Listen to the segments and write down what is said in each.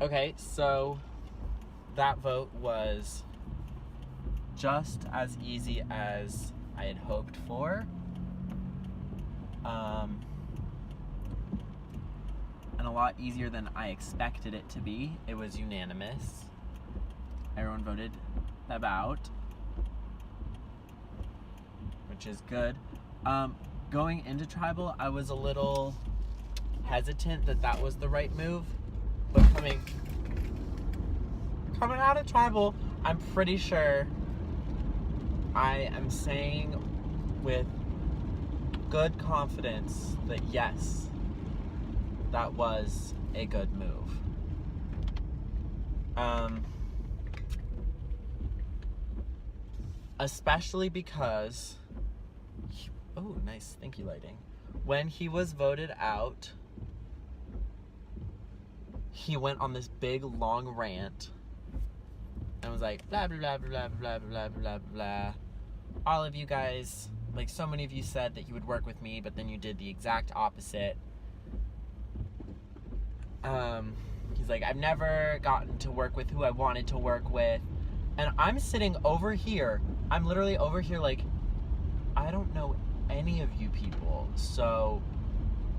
Okay, so that vote was just as easy as I had hoped for. And a lot easier than I expected it to be. It was unanimous. Everyone voted about, which is good. Going into tribal, I was a little hesitant that was the right move, but coming out of tribal, I'm pretty sure I am saying with good confidence that yes, that was a good move. Especially because, oh, nice, thank you, lighting. When he was voted out, he went on this big long rant and was like, blah, blah, blah, blah, blah, blah, blah, blah. All of you guys, like, so many of you said that you would work with me, but then you did the exact opposite. He's like, I've never gotten to work with who I wanted to work with. And I'm sitting over here. I'm literally over here like, I don't know any of you people. So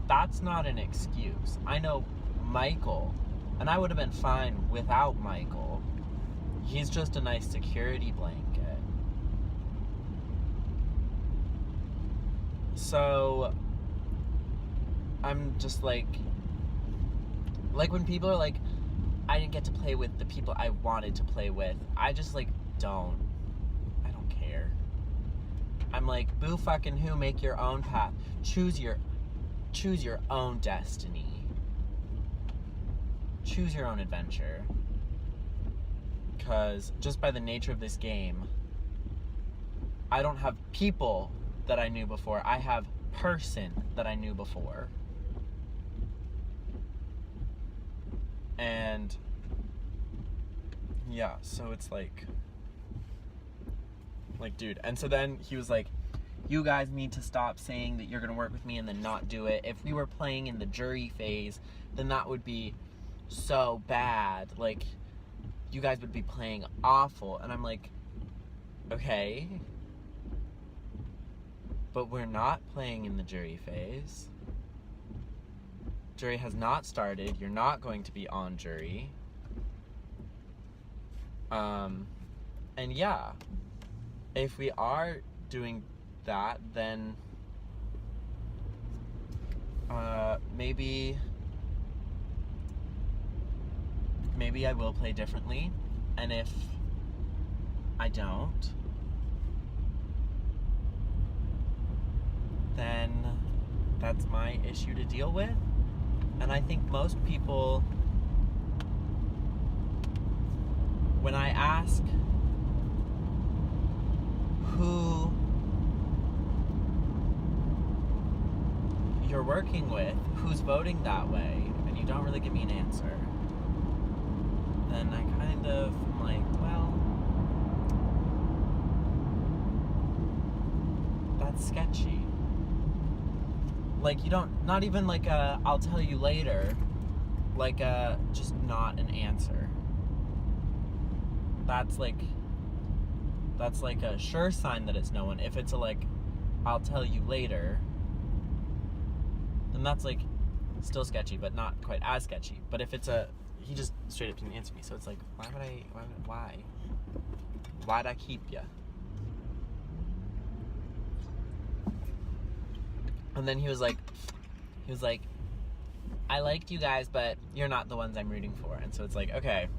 that's not an excuse. I know Michael, and I would have been fine without Michael. He's just a nice security blanket. So I'm just like when people are like, I didn't get to play with the people I wanted to play with, I just like I don't care. I'm like, boo fucking who, make your own path. Choose your own destiny. Choose your own adventure. Because just by the nature of this game, I don't have people that I knew before. I have person that I knew before. And yeah, so it's like, dude. And so then he was like, you guys need to stop saying that you're going to work with me and then not do it. If we were playing in the jury phase, then that would be so bad. Like, you guys would be playing awful. And I'm like, okay, but we're not playing in the jury phase. Jury has not started. You're not going to be on jury. And yeah, if we are doing that, then maybe I will play differently. And if I don't, then that's my issue to deal with. And I think most people, when I ask who you're working with, who's voting that way, and you don't really give me an answer, then I kind of am like, well, that's sketchy. Like, you don't, not even like a, I'll tell you later, like a, just not an answer. That's like a sure sign that it's no one. If it's a like, I'll tell you later, then that's like still sketchy, but not quite as sketchy. But if it's a, he just straight up didn't answer me, so it's like, why'd I keep ya? And then he was like, I liked you guys, but you're not the ones I'm rooting for. And so it's like, okay,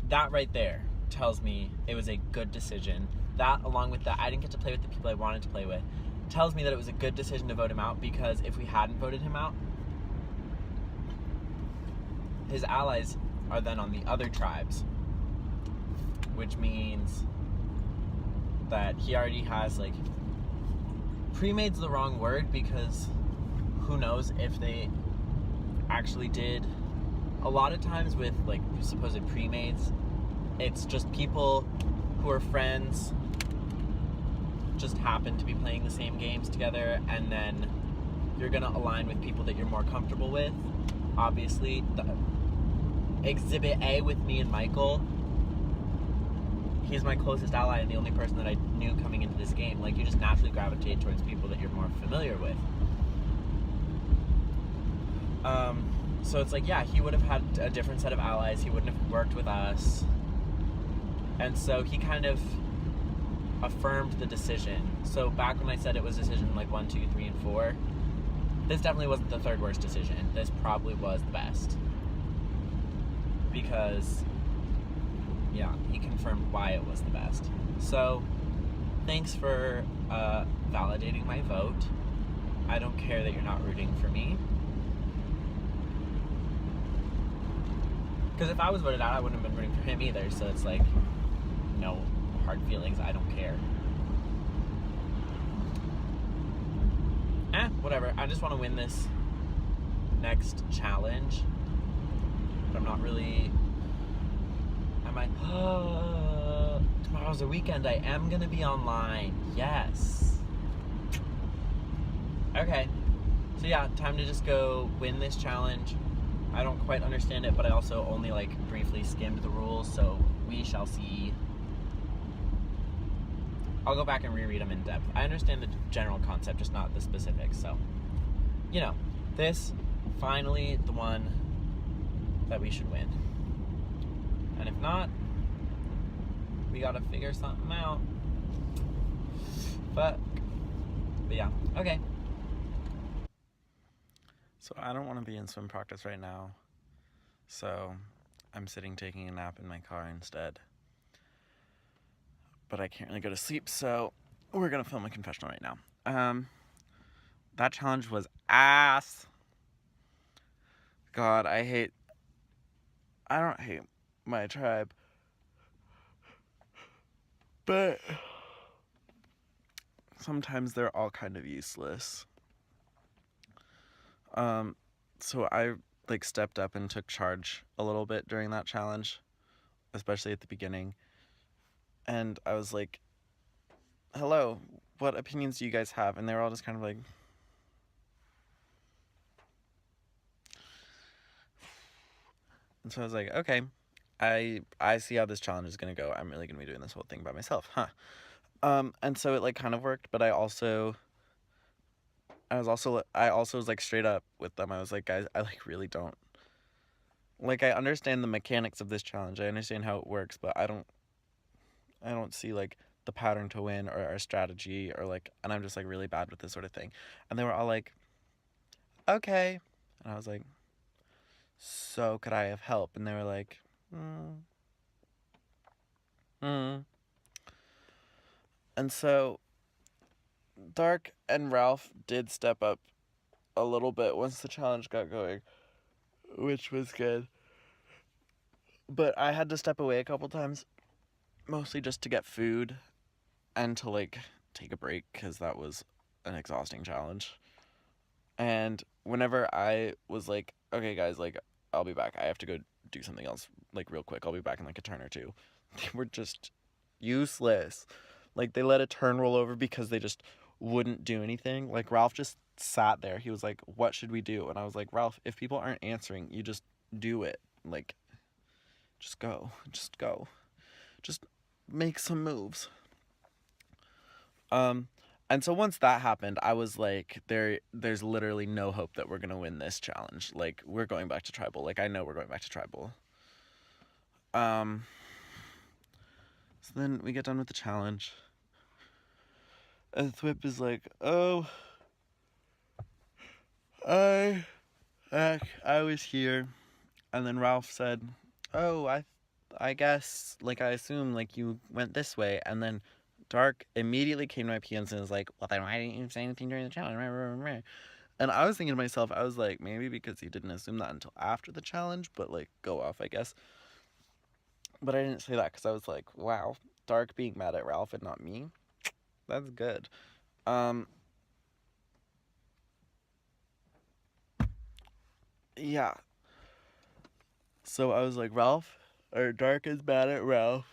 that right there tells me it was a good decision. That, along with that, I didn't get to play with the people I wanted to play with, tells me that it was a good decision to vote him out, because if we hadn't voted him out, his allies are then on the other tribes, which means that he already has, like, pre-made's the wrong word, because who knows if they actually did. A lot of times with, like, supposed pre-mades, it's just people who are friends, just happen to be playing the same games together, and then you're gonna align with people that you're more comfortable with. Obviously, Exhibit A with me and Michael, he's my closest ally and the only person that I knew coming into this game. Like, you just naturally gravitate towards people that you're more familiar with. So it's like, yeah, he would have had a different set of allies. He wouldn't have worked with us. And so he kind of affirmed the decision. So back when I said it was decision like 1, 2, 3, and 4, this definitely wasn't the third worst decision. This probably was the best. Because, yeah, he confirmed why it was the best. So, thanks for validating my vote. I don't care that you're not rooting for me. Because if I was voted out, I wouldn't have been rooting for him either. So it's like, no hard feelings. I don't care. Whatever. I just want to win this next challenge. But I'm not really... tomorrow's a weekend. I am going to be online. Yes. Okay. So yeah, time to just go win this challenge. I don't quite understand it, but I also only like briefly skimmed the rules, so we shall see. I'll go back and reread them in depth. I understand the general concept, just not the specifics, so. You know, this, finally, the one that we should win. And if not, we gotta figure something out. But yeah, okay. So I don't want to be in swim practice right now, so I'm sitting taking a nap in my car instead. But I can't really go to sleep, so we're gonna film a confessional right now. That challenge was ass. God, I don't hate my tribe, but sometimes they're all kind of useless. So I like stepped up and took charge a little bit during that challenge, especially at the beginning. And I was like, hello, what opinions do you guys have? And they were all just kind of like, and so I was like, okay, I see how this challenge is gonna go. I'm really gonna be doing this whole thing by myself, huh? And so it like kind of worked, but I also was like straight up with them. I was like, guys, I like really don't, like, I understand the mechanics of this challenge. I understand how it works, but I don't see like the pattern to win or our strategy or like, and I'm just like really bad with this sort of thing. And they were all like, okay. And I was like, so could I have help? And they were like, And so Dark and Ralph did step up a little bit once the challenge got going, which was good. But I had to step away a couple times, mostly just to get food and to like take a break, because that was an exhausting challenge. And whenever I was like, okay guys, like, I'll be back, I have to go do something else like real quick, I'll be back in like a turn or two, they were just useless. Like, they let a turn roll over because they just wouldn't do anything. Like, Ralph just sat there. He was like, what should we do? And I was like, Ralph, if people aren't answering, you just do it. Like, just go. Just make some moves. And so once that happened, I was like, there's literally no hope that we're gonna win this challenge. Like, we're going back to tribal. Like, I know we're going back to tribal. So then we get done with the challenge. And Thwip is like, oh, I was here. And then Ralph said, oh, I guess, like, I assume, like, you went this way. And then Dark immediately came to my PMs and was like, well, then why didn't you say anything during the challenge? And I was thinking to myself, I was like, maybe because he didn't assume that until after the challenge, but, like, go off, I guess. But I didn't say that because I was like, wow, Dark being mad at Ralph and not me, that's good. Yeah. So I was like, Dark is mad at Ralph.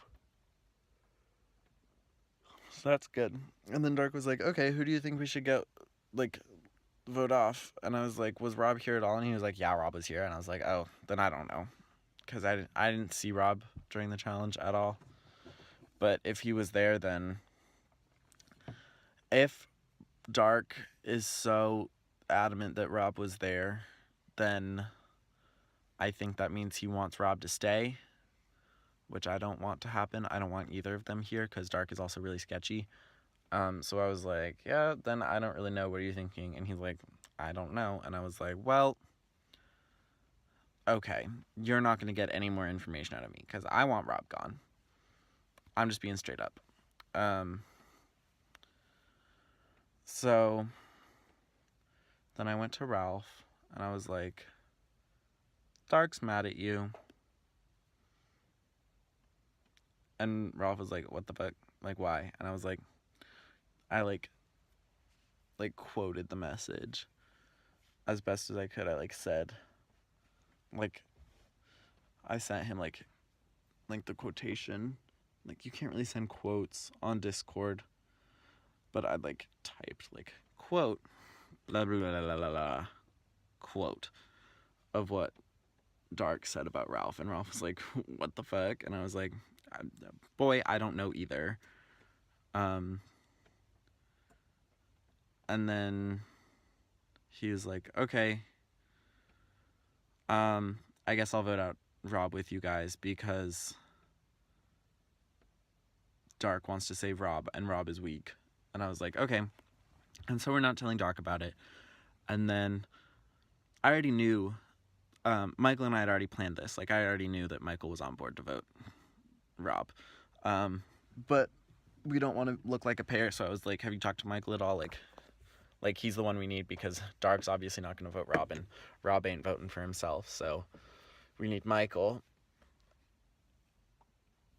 So that's good. And then Dark was like, okay, who do you think we should get, like, vote off? And I was like, was Rob here at all? And he was like, yeah, Rob was here. And I was like, oh, then I don't know. because I didn't see Rob during the challenge at all. But if he was there, then if Dark is so adamant that Rob was there, then I think that means he wants Rob to stay, which I don't want to happen. I don't want either of them here because Dark is also really sketchy. So I was like, yeah, then I don't really know. What are you thinking? And he's like, I don't know. And I was like, well, okay, you're not going to get any more information out of me because I want Rob gone. I'm just being straight up. So then I went to Ralph and I was like, Dark's mad at you. And Ralph was like, what the fuck? Like, why? And I was like, I like quoted the message as best as I could. I said, I sent him like the quotation. You can't really send quotes on Discord, but I typed quote blah blah blah blah blah blah quote of what Dark said about Ralph. And Ralph was like, what the fuck? And I was like, boy, I don't know either. And then he was like, okay, I guess I'll vote out Rob with you guys because Dark wants to save Rob and Rob is weak. And I was like, okay. And so we're not telling Dark about it. And then I already knew, Michael and I had already planned this. I already knew that Michael was on board to vote Rob. But we don't want to look like a pair. So I was like, have you talked to Michael at all? He's the one we need because Dark's obviously not going to vote Rob and Rob ain't voting for himself. So we need Michael.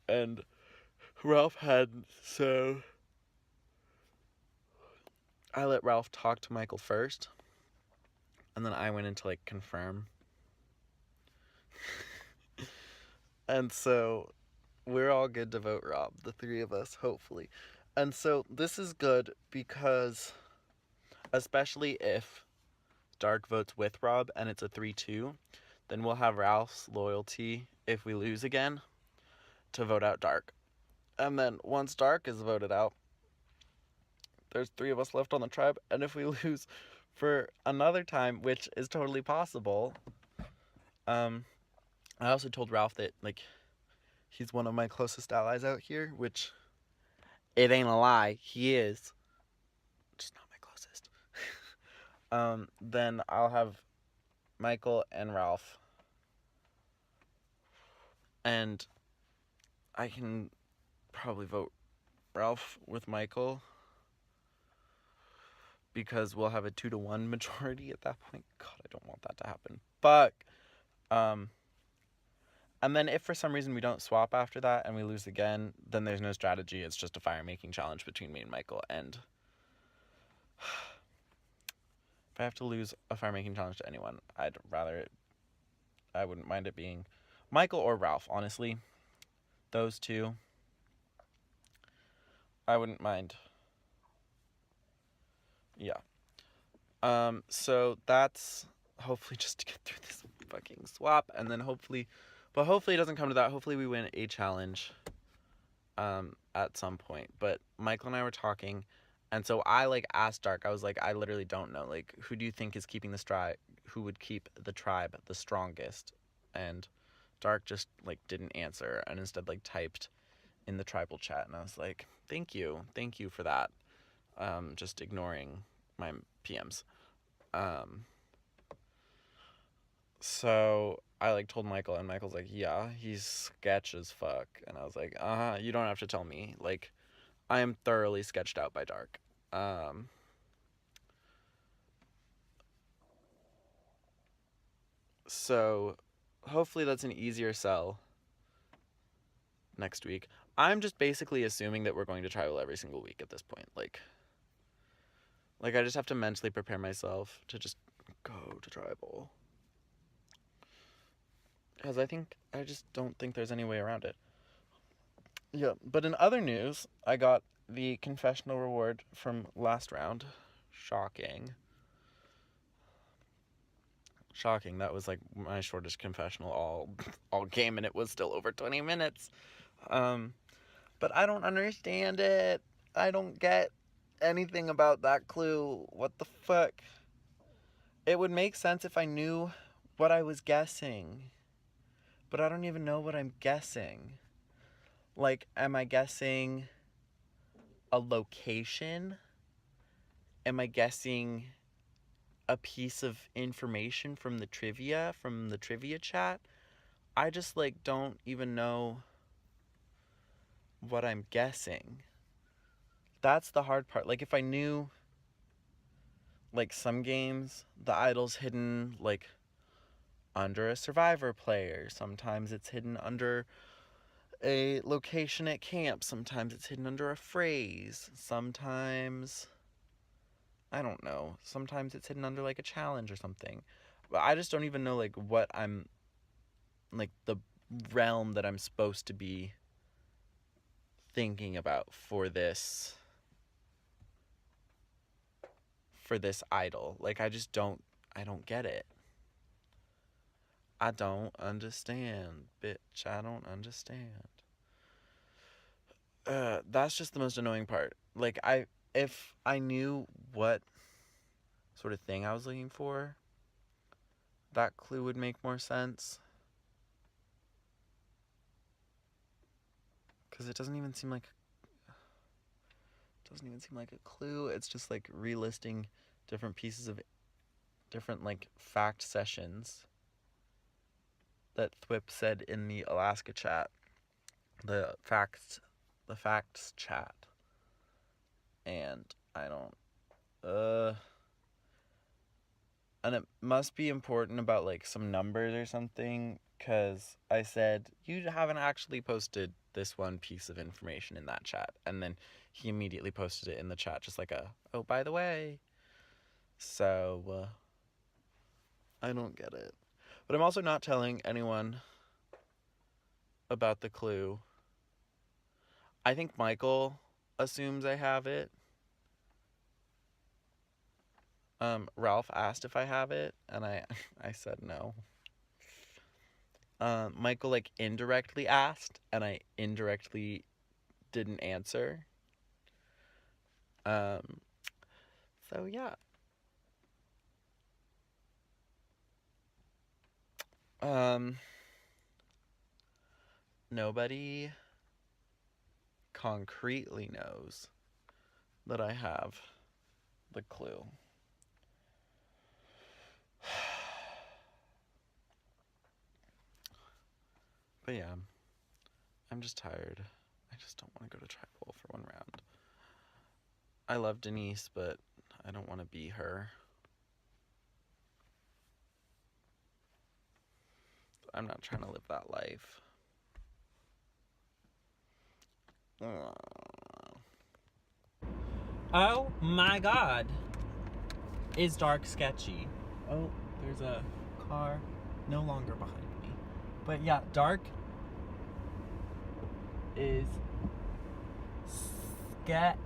And Ralph hadn't, so I let Ralph talk to Michael first. And then I went in to confirm. And so we're all good to vote Rob, the three of us, hopefully. And so this is good because, especially if Dark votes with Rob and it's a 3-2, then we'll have Ralph's loyalty, if we lose again, to vote out Dark. And then once Dark is voted out, there's 3 of us left on the tribe. And if we lose for another time, which is totally possible, I also told Ralph that, he's one of my closest allies out here, which, it ain't a lie, he is. Just not my closest. Then I'll have Michael and Ralph. And I can probably vote Ralph with Michael because we'll have a 2-1 majority at that point. God, I don't want that to happen. But, and then if for some reason we don't swap after that and we lose again, then there's no strategy. It's just a fire-making challenge between me and Michael. And if I have to lose a fire-making challenge to anyone, I wouldn't mind it being Michael or Ralph, honestly. Those two, I wouldn't mind. Yeah. So that's hopefully just to get through this fucking swap, and then hopefully it doesn't come to that. Hopefully we win a challenge at some point. But Michael and I were talking, and so I asked Dark. I was like, I literally don't know. Who do you think is keeping this tribe? Who would keep the tribe the strongest? And Dark just didn't answer, and instead typed in the tribal chat, and I was like, thank you for that. Just ignoring my PMs. So I told Michael, and Michael's like, yeah, he's sketch as fuck. And I was like, you don't have to tell me. I am thoroughly sketched out by Dark. So hopefully that's an easier sell next week. I'm just basically assuming that we're going to tribal every single week at this point. I just have to mentally prepare myself to just go to tribal. Because I just don't think there's any way around it. Yeah, but in other news, I got the confessional reward from last round. Shocking. Shocking. That was like my shortest confessional all game, and it was still over 20 minutes. But I don't understand it. I don't get anything about that clue. What the fuck? It would make sense if I knew what I was guessing. But I don't even know what I'm guessing. Like, am I guessing a location? Am I guessing a piece of information from the trivia chat? I just, like, don't even know what I'm guessing. That's the hard part. Like, if I knew, like, some games, the idol's hidden, like, under a survivor player. Sometimes it's hidden under a location at camp. Sometimes it's hidden under a phrase. Sometimes, I don't know. Sometimes it's hidden under, like, a challenge or something. But I just don't even know, like, what I'm, like, the realm that I'm supposed to be thinking about for this idol. Like, I don't get it. I don't understand, bitch. I don't understand. That's just the most annoying part. Like, if I knew what sort of thing I was looking for, that clue would make more sense. Because it doesn't even seem like a clue. It's just, like, relisting different pieces of different, like, fact sessions that THIQUE said in the Alaska chat. The facts chat. And I don't, and it must be important about, like, some numbers or something, because I said, you haven't actually posted this one piece of information in that chat. And then he immediately posted it in the chat, just like oh, by the way. So, I don't get it. But I'm also not telling anyone about the clue. I think Michael assumes I have it. Ralph asked if I have it, and I said no. Michael, like, indirectly asked, and I indirectly didn't answer. So yeah. Nobody concretely knows that I have the clue. But yeah, I'm just tired. I just don't want to go to tribal for one round. I love Denise, but I don't want to be her. I'm not trying to live that life. Oh my god. Is Dark sketchy? Oh, there's a car no longer behind me. But yeah, Dark is sketchy.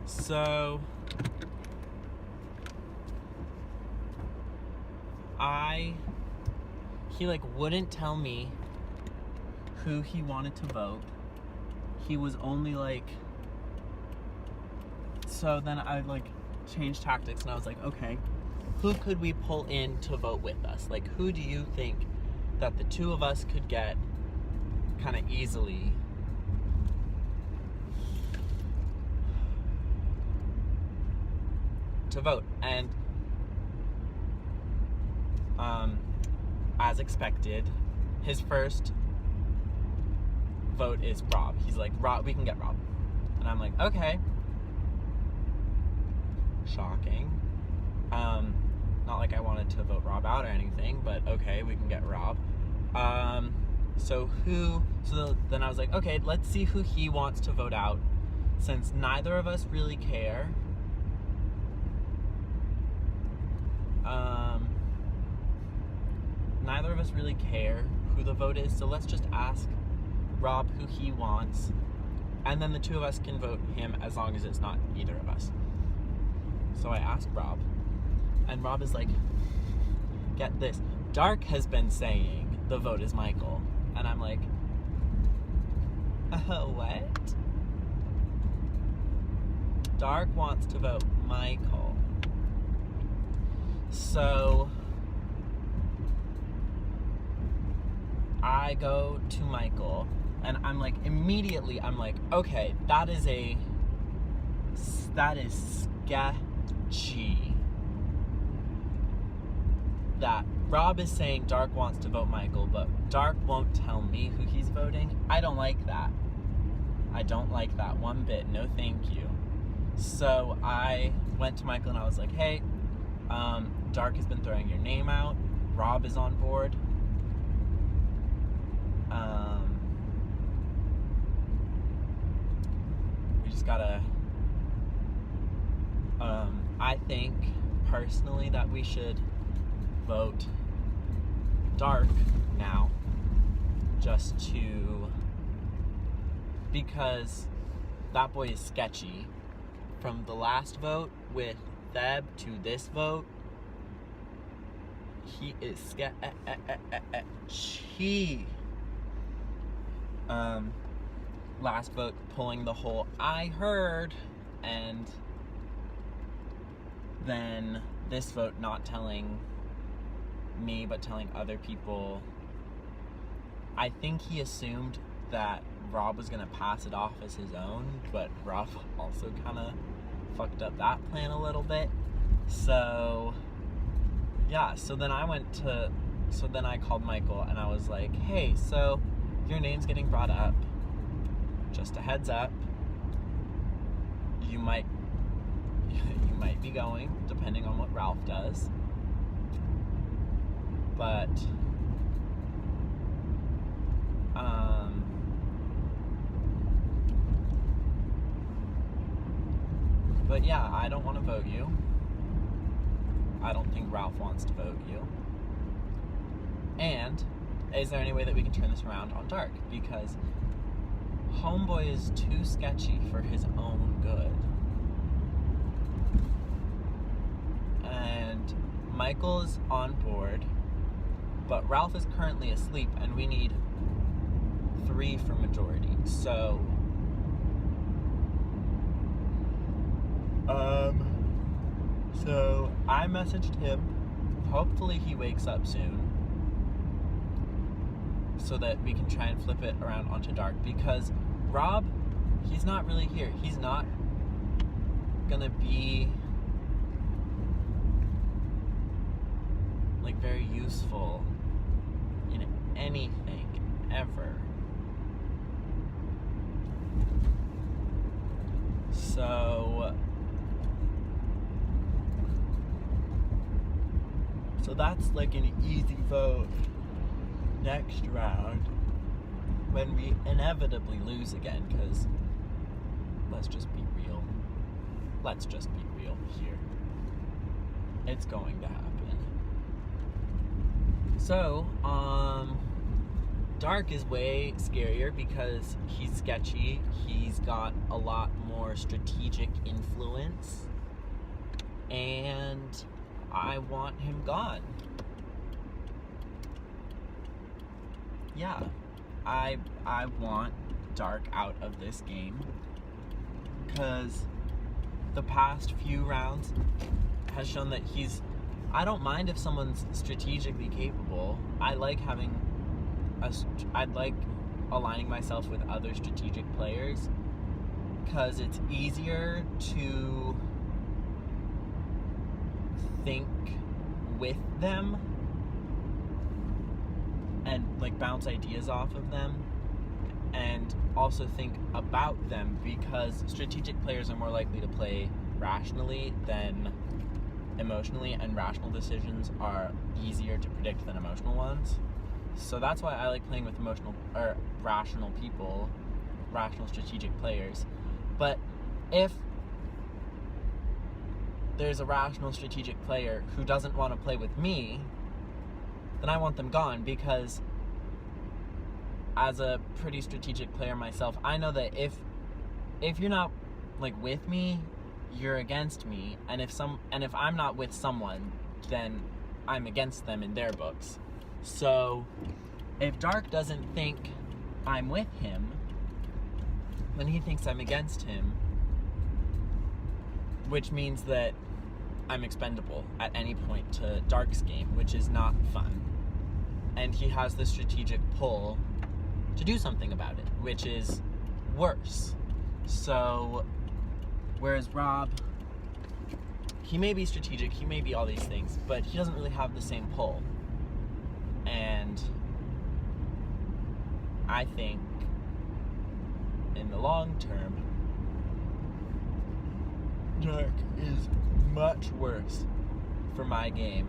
So he, like, wouldn't tell me who he wanted to vote. He was only, like, so then I, like, changed tactics, and I was like, okay, who could we pull in to vote with us? Like, who do you think that the two of us could get kind of easily to vote? And as expected, his first vote is Rob. He's like, Rob, we can get Rob. And I'm like, okay. Shocking. Not like I wanted to vote Rob out or anything, but okay, we can get Rob. So then I was like, okay, let's see who he wants to vote out, since neither of us really care. Neither of us really care who the vote is, so let's just ask Rob who he wants. And then the two of us can vote him as long as it's not either of us. So I asked Rob, and Rob is like, get this, Dark has been saying the vote is Michael. And I'm like, what? Dark wants to vote Michael. So I go to Michael, and I'm like, immediately, I'm like, okay, that is sketchy. That Rob is saying Dark wants to vote Michael, but Dark won't tell me who he's voting. I don't like that. I don't like that one bit. No, thank you. So I went to Michael and I was like, hey, Dark has been throwing your name out. Rob is on board. We just gotta, I think personally that we should vote Dark now, just because that boy is sketchy. From the last vote with Theb to this vote, he is sketchy. Last vote pulling the whole I heard, and then this vote not telling me but telling other people. I think he assumed that Rob was gonna pass it off as his own, but Rob also kind of fucked up that plan a little bit. So yeah, so then I called Michael and I was like, hey, so your name's getting brought up. Just a heads up. You might be going, depending on what Ralph does. But yeah, I don't want to vote you. I don't think Ralph wants to vote you. And is there any way that we can turn this around on Dark? Because Homeboy is too sketchy for his own good. And Michael's on board, but Ralph is currently asleep and we need 3 for majority. So I messaged him. Hopefully he wakes up soon so that we can try and flip it around onto Dark, because Rob, he's not really here. He's not gonna be like very useful in anything ever. So that's like an easy vote next round when we inevitably lose again, because let's just be real. Let's just be real here. It's going to happen. So, Dark is way scarier because he's sketchy. He's got a lot more strategic influence. And I want him gone. Yeah. I want Dark out of this game, because the past few rounds has shown that I don't mind if someone's strategically capable. I like aligning myself with other strategic players, because it's easier to think with them and like bounce ideas off of them, and also think about them, because strategic players are more likely to play rationally than emotionally, and rational decisions are easier to predict than emotional ones. So that's why I like playing with rational people, rational strategic players. But if there's a rational strategic player who doesn't want to play with me, then I want them gone, because as a pretty strategic player myself, I know that if if you're not like with me, you're against me, and if I'm not with someone, then I'm against them in their books. So if Dark doesn't think I'm with him, then he thinks I'm against him, which means that I'm expendable at any point to Dark's game, which is not fun. And he has the strategic pull to do something about it, which is worse. So, whereas Rob, he may be strategic, he may be all these things, but he doesn't really have the same pull. And I think in the long term, Dark is much worse for my game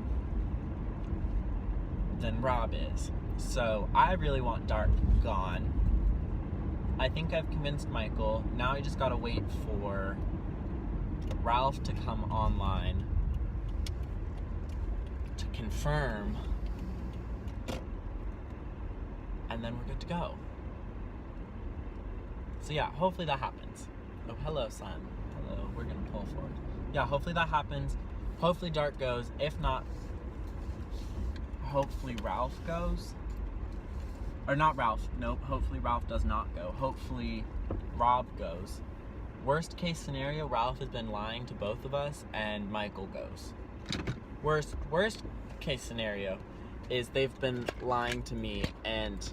than Rob is. So I really want Dark gone. I think I've convinced Michael. Now I just gotta wait for Ralph to come online to confirm, and then we're good to go. So yeah, hopefully that happens. Oh, hello, son. Hello, we're gonna pull forward. Yeah, hopefully that happens. Hopefully Dark goes. If not, hopefully Ralph goes. Or not Ralph. Nope, hopefully Ralph does not go. Hopefully Rob goes. Worst case scenario, Ralph has been lying to both of us and Michael goes. Worst case scenario is they've been lying to me and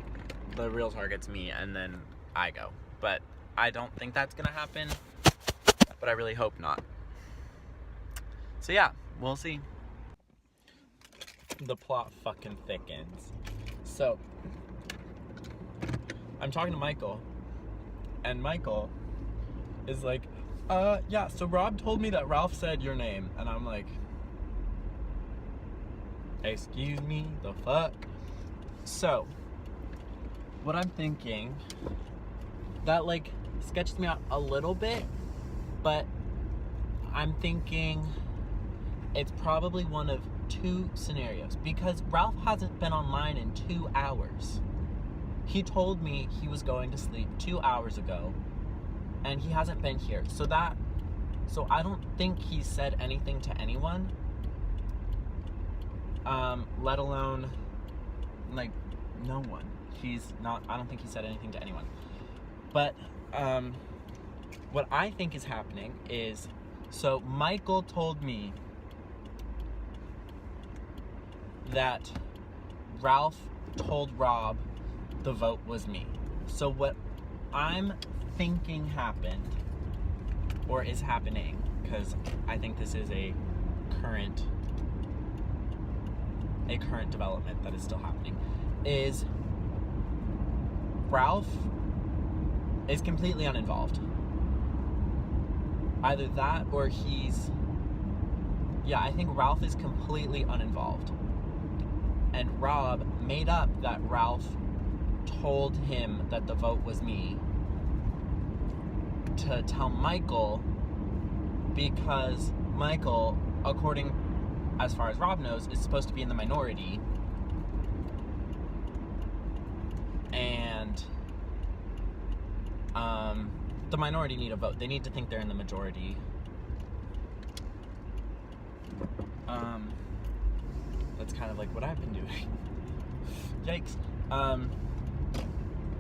the real target's me and then I go. But I don't think that's gonna happen, but I really hope not. So yeah, we'll see. The plot fucking thickens. So, I'm talking to Michael, and Michael is like, yeah, so Rob told me that Ralph said your name, and I'm like, excuse me, the fuck? So, what I'm thinking, that like sketches me out a little bit, but I'm thinking it's probably one of two scenarios, because Ralph hasn't been online in 2 hours. He told me he was going to sleep 2 hours ago, and he hasn't been here. So I don't think he said anything to anyone, let alone, like, no one. I don't think he said anything to anyone. But, what I think is happening is, so Michael told me that Ralph told Rob the vote was me. So what I'm thinking happened, or is happening, because I think this is a current development that is still happening, is Ralph is completely uninvolved. Either that or I think Ralph is completely uninvolved. And Rob made up that Ralph told him that the vote was me to tell Michael, because Michael, according as far as Rob knows, is supposed to be in the minority, and the minority need a vote. They need to think they're in the majority. That's kind of like what I've been doing. Yikes.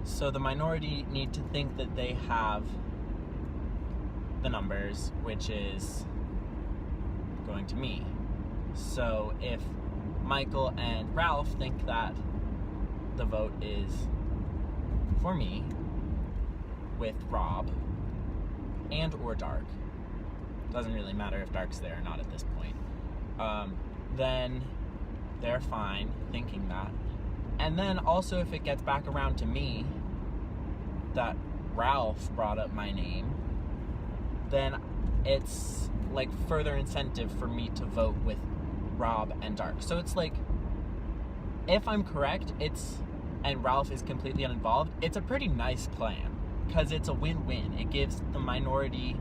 So the minority need to think that they have the numbers, which is going to me. So if Michael and Ralph think that the vote is for me with Rob and or Dark, doesn't really matter if Dark's there or not at this point, then they're fine thinking that. And then also if it gets back around to me that Ralph brought up my name, then it's like further incentive for me to vote with Rob and Dark. So it's like, if I'm correct, and Ralph is completely uninvolved, it's a pretty nice plan, because it's a win-win. It gives the minority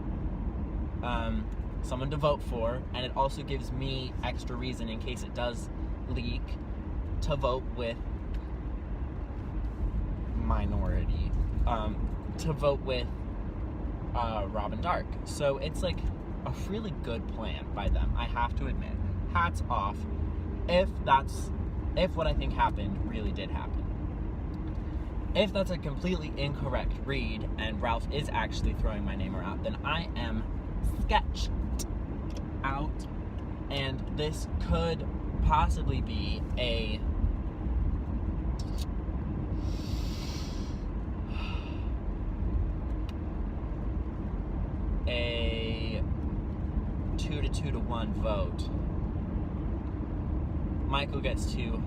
someone to vote for, and it also gives me extra reason in case it does leak to vote with minority, to vote with Rob and Dark. So it's like a really good plan by them, I have to admit. Hats off if what I think happened really did happen. If that's a completely incorrect read and Ralph is actually throwing my name around, then I am sketched out, and this could possibly be a a 2 to 2 to 1 vote. Michael gets 2,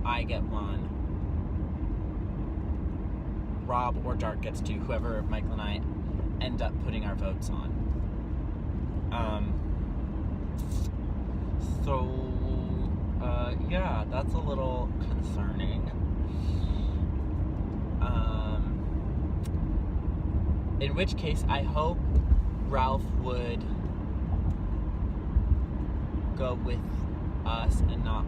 I get 1. Rob or Dark gets 2, whoever Michael and I end up putting our votes on. Yeah, that's a little concerning. In which case, I hope Ralph would go with us and not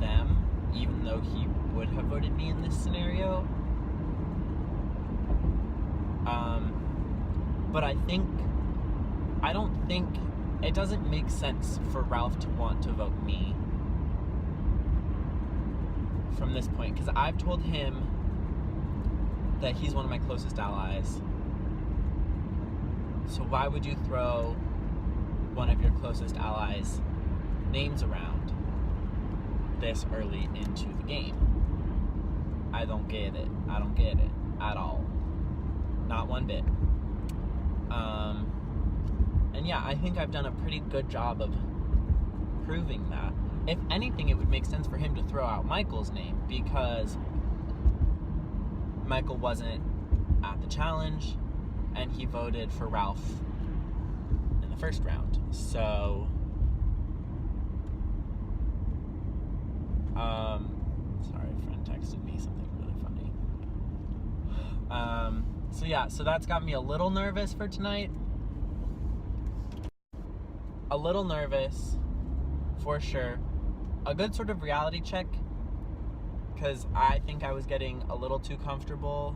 them, even though he would have voted me in this scenario. But I don't think it doesn't make sense for Ralph to want to vote me from this point, because I've told him that he's one of my closest allies. So why would you throw one of your closest allies' names around this early into the game? I don't get it. I don't get it at all. Not one bit. And yeah, I think I've done a pretty good job of proving that. If anything, it would make sense for him to throw out Michael's name, because Michael wasn't at the challenge and he voted for Ralph in the first round. So sorry, a friend texted me something really funny. So yeah, so that's got me a little nervous for tonight. A little nervous, for sure. A good sort of reality check, because I think I was getting a little too comfortable.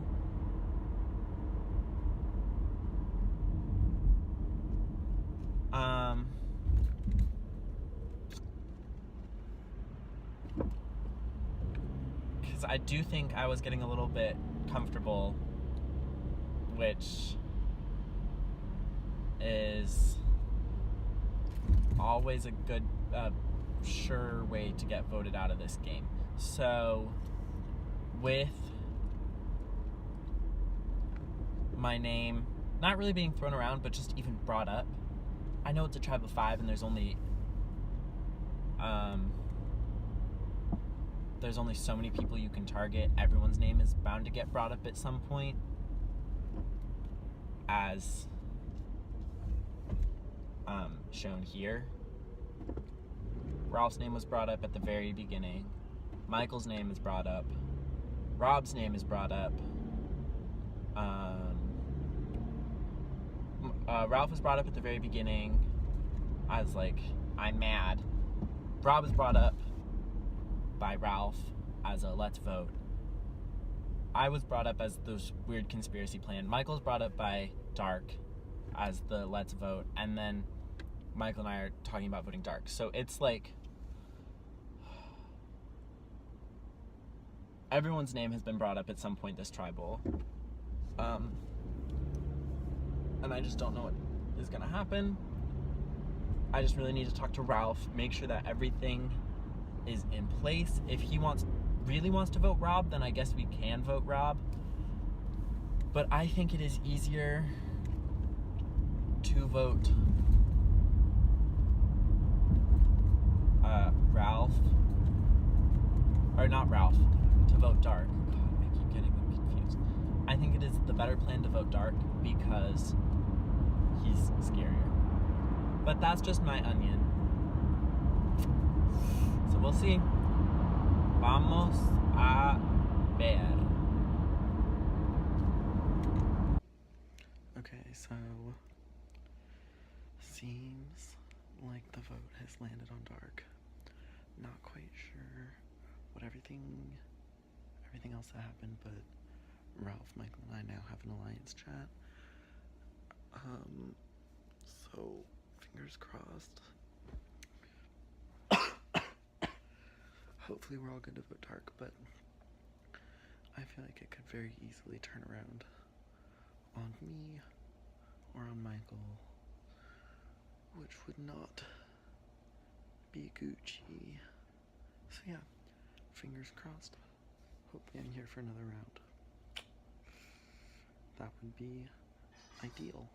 Because I do think I was getting a little bit comfortable, which is always a good, sure way to get voted out of this game. So, with my name not really being thrown around, but just even brought up, I know it's a tribe of 5 and there's only so many people you can target. Everyone's name is bound to get brought up at some point, as shown here. Ralph's name was brought up at the very beginning. Michael's name is brought up. Rob's name is brought up. Ralph was brought up at the very beginning as like, I'm mad. Rob was brought up by Ralph as a let's vote. I was brought up as this weird conspiracy plan. Michael's brought up by Dark as the let's vote, and then Michael and I are talking about voting Dark. So it's like everyone's name has been brought up at some point this tribal. And I just don't know what is gonna happen. I just really need to talk to Ralph, make sure that everything is in place. If he really wants to vote Rob, then I guess we can vote Rob. But I think it is easier to vote Ralph, or not Ralph, to vote Dark. God, I keep getting them confused. I think it is the better plan to vote Dark because he's scarier. But that's just my onion. So we'll see. Vamos a ver. Okay, so seems like the vote has landed on Dark. Not quite sure what everything else that happened, but Ralph, Michael, and I now have an alliance chat. So fingers crossed. Hopefully we're all good to vote dark, but I feel like it could very easily turn around on me or on Michael, which would not be Gucci. So yeah, fingers crossed. Hopefully I'm here for another round. That would be ideal.